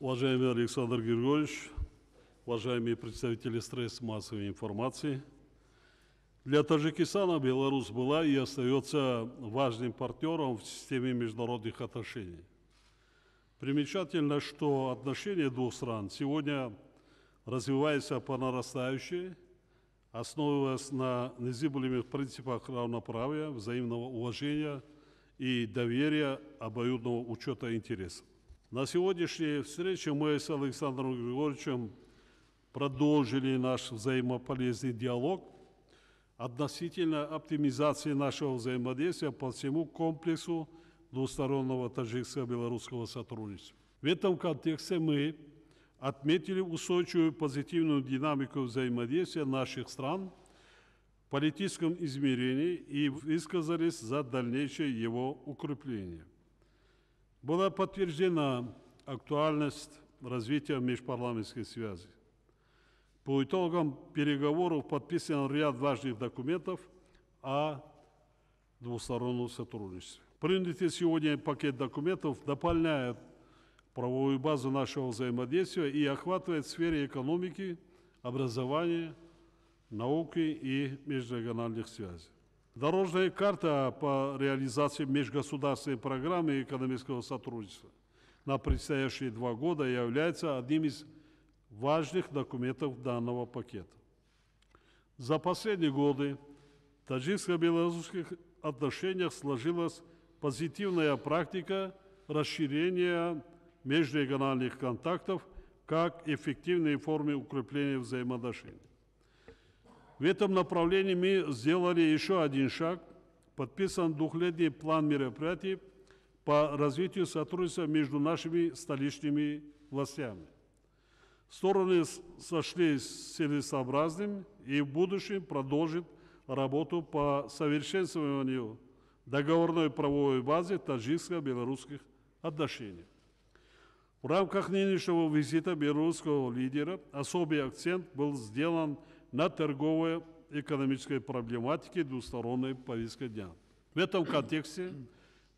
Уважаемый Александр Григорьевич, уважаемые представители средств массовой информации, для Таджикистана Беларусь была и остается важным партнером в системе международных отношений. Примечательно, что отношения двух стран сегодня развиваются по нарастающей, основываясь на незыблемых принципах равноправия, взаимного уважения и доверия, обоюдного учета интересов. На сегодняшней встрече мы с Александром Григорьевичем продолжили наш взаимополезный диалог относительно оптимизации нашего взаимодействия по всему комплексу двустороннего таджикско-белорусского сотрудничества. В этом контексте мы отметили устойчивую позитивную динамику взаимодействия наших стран в политическом измерении и высказались за дальнейшее его укрепление. Была подтверждена актуальность развития межпарламентской связи. По итогам переговоров подписан ряд важных документов о двустороннем сотрудничестве. Принятый сегодня пакет документов дополняет правовую базу нашего взаимодействия и охватывает сферы экономики, образования, науки и межрегиональных связей. Дорожная карта по реализации межгосударственной программы экономического сотрудничества на предстоящие 2 года является одним из важных документов данного пакета. За последние годы в таджикско-белорусских отношениях сложилась позитивная практика расширения межрегиональных контактов как эффективной формы укрепления взаимоотношений. В этом направлении мы сделали еще один шаг. Подписан двухлетний план мероприятий по развитию сотрудничества между нашими столичными властями. Стороны сошлись с целесообразным и в будущем продолжат работу по совершенствованию договорной правовой базы таджикско-белорусских отношений. В рамках нынешнего визита белорусского лидера особый акцент был сделан на торговой экономической проблематике двусторонней повестки дня. В этом контексте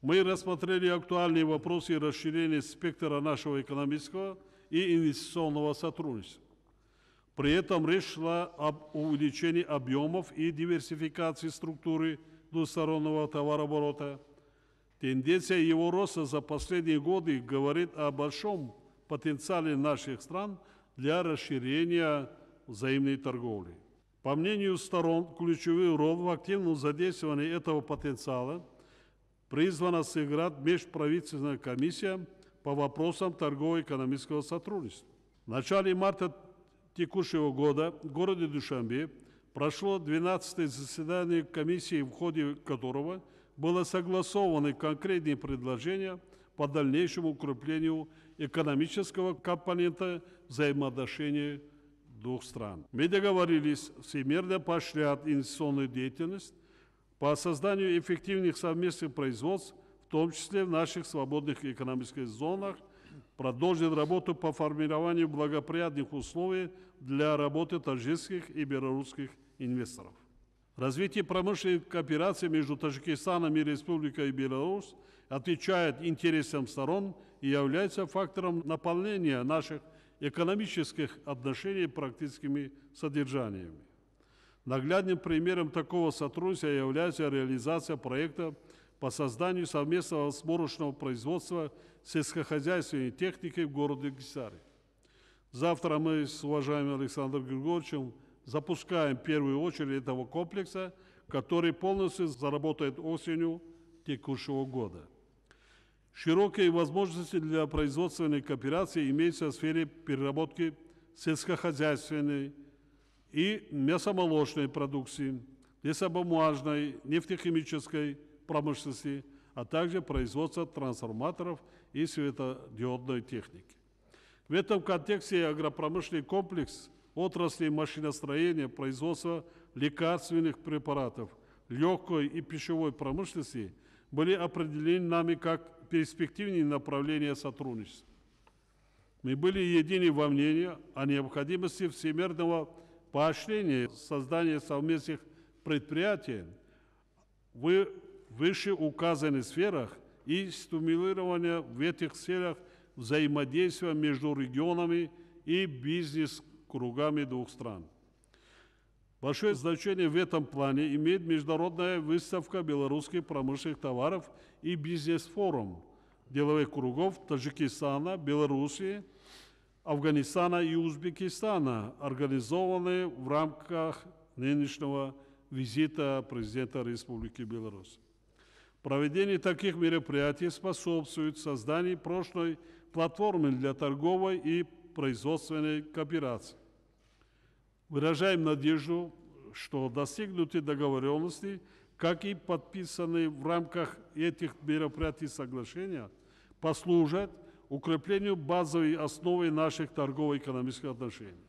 мы рассмотрели актуальные вопросы расширения спектра нашего экономического и инвестиционного сотрудничества. При этом речь шла об увеличении объемов и диверсификации структуры двустороннего товарооборота. Тенденция его роста за последние годы говорит о большом потенциале наших стран для расширения взаимной торговли. По мнению сторон, ключевую роль в активном задействовании этого потенциала призвана сыграть межправительственная комиссия по вопросам торгово-экономического сотрудничества. В начале марта текущего года в городе Душанбе прошло 12-е заседание комиссии, в ходе которого было согласованы конкретные предложения по дальнейшему укреплению экономического компонента взаимоотношений двух стран. Мы договорились всемирно поощрять инвестиционную деятельность по созданию эффективных совместных производств, в том числе в наших свободных экономических зонах, продолжить работу по формированию благоприятных условий для работы таджикских и белорусских инвесторов. Развитие промышленной кооперации между Таджикистаном и Республикой Беларусь отвечает интересам сторон и является фактором наполнения наших экономических отношений практическими содержаниями. Наглядным примером такого сотрудничества является реализация проекта по созданию совместного сборочного производства сельскохозяйственной техники в городе Гисаре. Завтра мы с уважаемым Александром Григорьевичем запускаем первую очередь этого комплекса, который полностью заработает осенью текущего года. Широкие возможности для производственной кооперации имеются в сфере переработки сельскохозяйственной и мясомолочной продукции, лесобумажной, нефтехимической промышленности, а также производства трансформаторов и светодиодной техники. В этом контексте агропромышленный комплекс отрасли машиностроения, производства лекарственных препаратов, легкой и пищевой промышленности были определены нами как перспективные направления сотрудничества. Мы были едины во мнении о необходимости всемирного поощрения создания совместных предприятий в вышеуказанных сферах и стимулирования в этих целях взаимодействия между регионами и бизнес-кругами двух стран. Большое значение в этом плане имеет международная выставка белорусских промышленных товаров и бизнес-форум деловых кругов Таджикистана, Белоруссии, Афганистана и Узбекистана, организованные в рамках нынешнего визита президента Республики Беларусь. Проведение таких мероприятий способствует созданию прочной платформы для торговой и производственной кооперации. Выражаем надежду, что достигнутые договоренности, как и подписанные в рамках этих мероприятий соглашения, послужат укреплению базовой основы наших торгово-экономических отношений.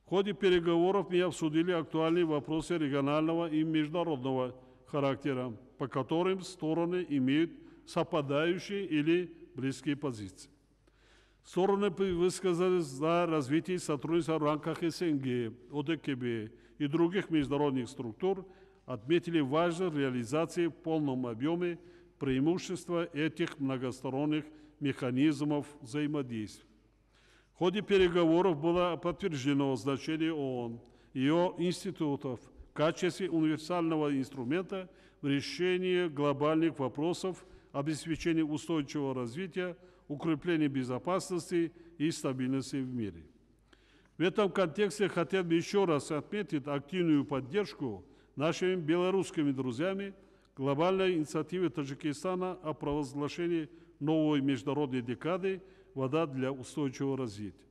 В ходе переговоров мы обсудили актуальные вопросы регионального и международного характера, по которым стороны имеют совпадающие или близкие позиции. Стороны высказались за развитие сотрудничества в рамках СНГ, ОДКБ и других международных структур, отметили важность реализации в полном объеме преимущества этих многосторонних механизмов взаимодействия. В ходе переговоров было подтверждено значение ООН и ее институтов в качестве универсального инструмента в решении глобальных вопросов обеспечения устойчивого развития, укрепления безопасности и стабильности в мире. В этом контексте хотел бы еще раз отметить активную поддержку нашими белорусскими друзьями глобальной инициативы Таджикистана о провозглашении новой международной декады «Вода для устойчивого развития».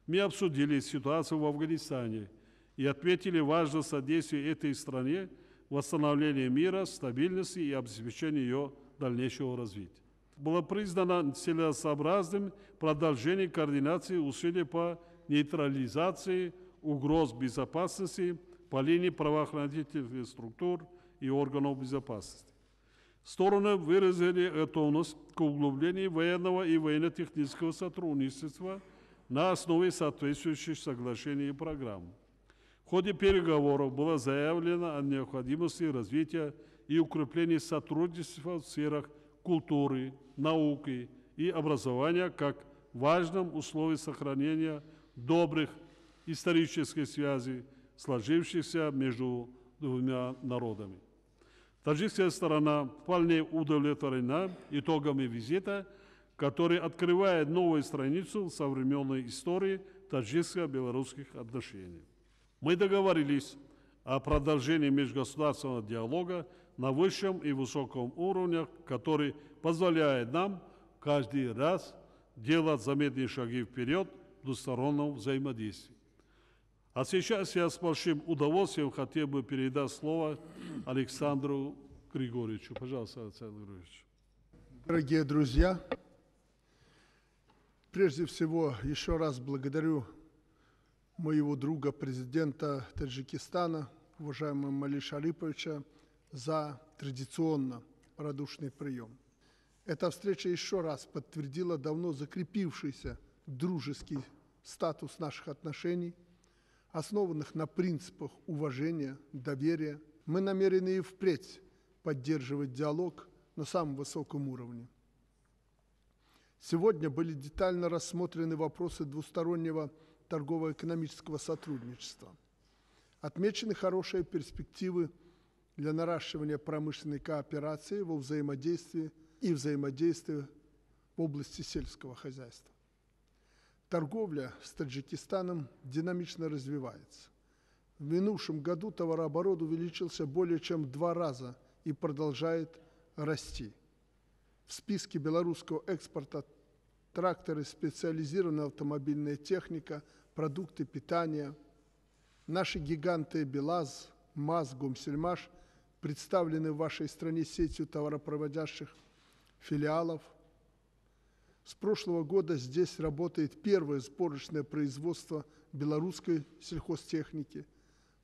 Мы обсудили ситуацию в Афганистане и отметили важность содействия этой стране в восстановлении мира, стабильности и обеспечении ее дальнейшего развития. Было признано целесообразным продолжение координации усилий по нейтрализации угроз безопасности по линии правоохранительных структур и органов безопасности. Стороны выразили готовность к углублению военного и военно-технического сотрудничества на основе соответствующих соглашений и программ. В ходе переговоров было заявлено о необходимости развития и укрепления сотрудничества в сферах культуры, науки и образования как важном условии сохранения добрых исторических связей, сложившихся между двумя народами. Таджикская сторона вполне удовлетворена итогами визита, который открывает новую страницу в современной истории таджикско-белорусских отношений. Мы договорились о продолжении межгосударственного диалога на высшем и высоком уровнях, который позволяет нам каждый раз делать заметные шаги вперед в двустороннем взаимодействии. А сейчас я с большим удовольствием хотел бы передать слово Александру Григорьевичу. Пожалуйста, Александр Григорьевич. Дорогие друзья, прежде всего еще раз благодарю моего друга, президента Таджикистана, уважаемого Мали Шариповича, за традиционно радушный прием. Эта встреча еще раз подтвердила давно закрепившийся дружеский статус наших отношений, основанных на принципах уважения, доверия. Мы намерены и впредь поддерживать диалог на самом высоком уровне. Сегодня были детально рассмотрены вопросы двустороннего торгово-экономического сотрудничества. Отмечены хорошие перспективы для наращивания промышленной кооперации во взаимодействии в области сельского хозяйства. Торговля с Таджикистаном динамично развивается. В минувшем году товарооборот увеличился более чем в 2 раза и продолжает расти. В списке белорусского экспорта тракторы, специализированная автомобильная техника, продукты питания. Наши гиганты БелАЗ, МАЗ, Гомсельмаш представлены в вашей стране сетью товаропроводящих филиалов. С прошлого года здесь работает первое сборочное производство белорусской сельхозтехники.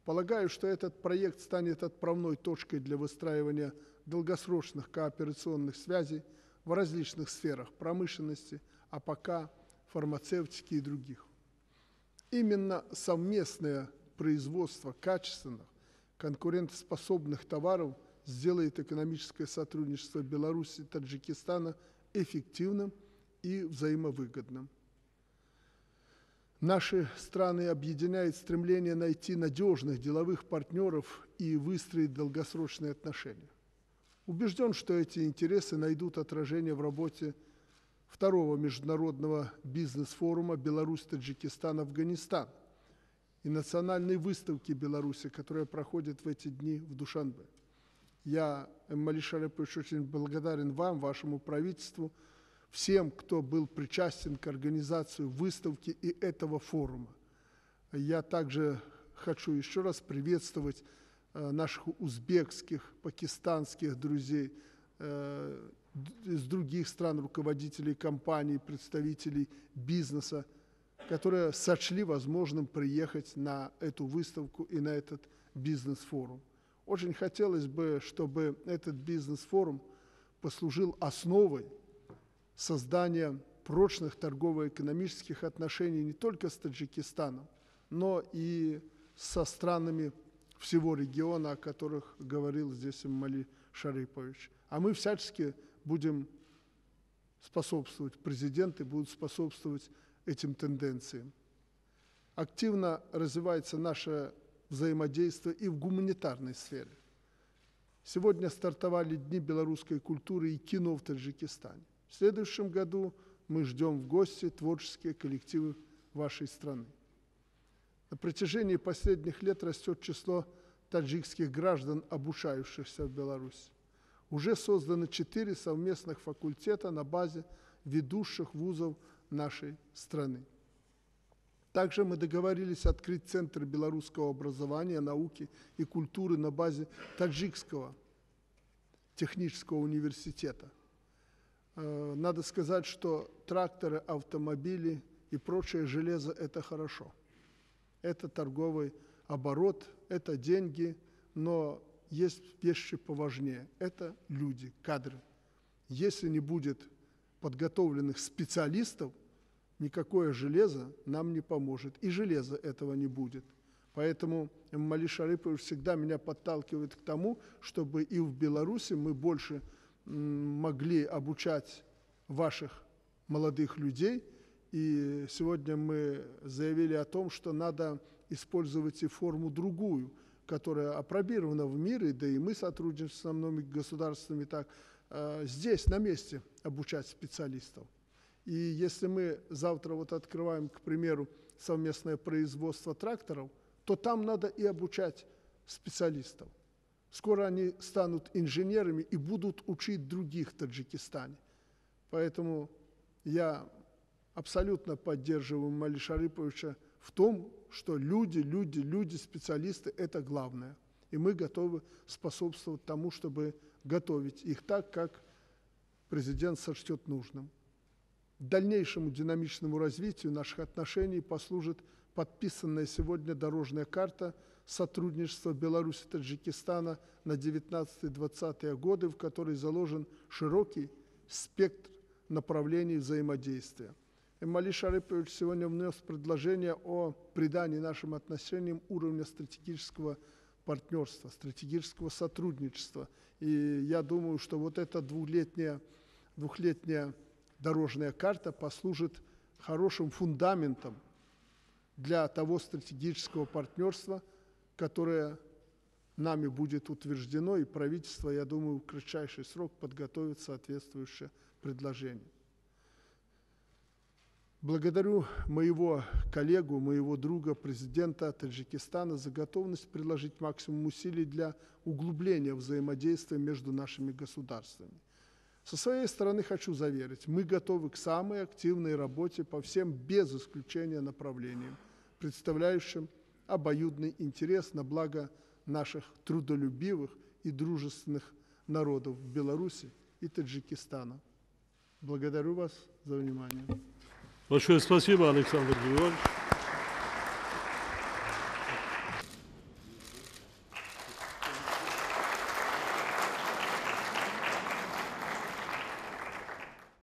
Полагаю, что этот проект станет отправной точкой для выстраивания долгосрочных кооперационных связей в различных сферах промышленности, АПК, фармацевтики и других. Именно совместное производство качественных, конкурентоспособных товаров сделает экономическое сотрудничество Беларуси и Таджикистана эффективным и взаимовыгодным. Наши страны объединяет стремление найти надежных деловых партнеров и выстроить долгосрочные отношения. Убежден, что эти интересы найдут отражение в работе второго международного бизнес-форума Беларусь-Таджикистан-Афганистан и национальной выставки Беларуси, которая проходит в эти дни в Душанбе. Я, Эмомали Шарипович, очень благодарен вам, вашему правительству, всем, кто был причастен к организации выставки и этого форума. Я также хочу еще раз приветствовать наших узбекских, пакистанских друзей, из других стран, руководителей компаний, представителей бизнеса, которые сочли возможным приехать на эту выставку и на этот бизнес-форум. Очень хотелось бы, чтобы этот бизнес-форум послужил основой создания прочных торгово-экономических отношений не только с Таджикистаном, но и со странами всего региона, о которых говорил здесь Эмомали Шарипович. А мы всячески будем способствовать, президенты будут способствовать этим тенденциям. Активно развивается наше взаимодействие и в гуманитарной сфере. Сегодня стартовали Дни белорусской культуры и кино в Таджикистане. В следующем году мы ждем в гости творческие коллективы вашей страны. На протяжении последних лет растет число таджикских граждан, обучающихся в Беларуси. Уже созданы 4 совместных факультета на базе ведущих вузов нашей страны. Также мы договорились открыть Центр белорусского образования, науки и культуры на базе Таджикского технического университета. Надо сказать, что тракторы, автомобили и прочее железо – это хорошо. Это торговый оборот, это деньги, но есть вещи поважнее. Это люди, кадры. Если не будет подготовленных специалистов, никакое железо нам не поможет. И железа этого не будет. Поэтому Эмомали Шарипович всегда меня подталкивает к тому, чтобы и в Беларуси мы больше могли обучать ваших молодых людей. И сегодня мы заявили о том, что надо использовать и форму другую, которая апробирована в мире, да и мы сотрудничаем с многими государствами так, здесь, на месте, обучать специалистов. И если мы завтра вот открываем, к примеру, совместное производство тракторов, то там надо и обучать специалистов. Скоро они станут инженерами и будут учить других в Таджикистане. Поэтому я абсолютно поддерживаю Эмомали Шариповича в том, что люди, специалисты – это главное. И мы готовы способствовать тому, чтобы готовить их так, как президент сочтет нужным. Дальнейшему динамичному развитию наших отношений послужит подписанная сегодня дорожная карта сотрудничества Беларуси и Таджикистана на 19-20 годы, в которой заложен широкий спектр направлений взаимодействия. Эмомали Шарипович сегодня внес предложение о придании нашим отношениям уровня стратегического партнерства, стратегического сотрудничества. И я думаю, что вот эта двухлетняя дорожная карта послужит хорошим фундаментом для того стратегического партнерства, которое нами будет утверждено, и правительство, я думаю, в кратчайший срок подготовит соответствующее предложение. Благодарю моего коллегу, моего друга, президента Таджикистана за готовность приложить максимум усилий для углубления взаимодействия между нашими государствами. Со своей стороны хочу заверить, мы готовы к самой активной работе по всем без исключения направлениям, представляющим обоюдный интерес на благо наших трудолюбивых и дружественных народов Беларуси и Таджикистана. Благодарю вас за внимание. Большое спасибо, Александр Григорьевич.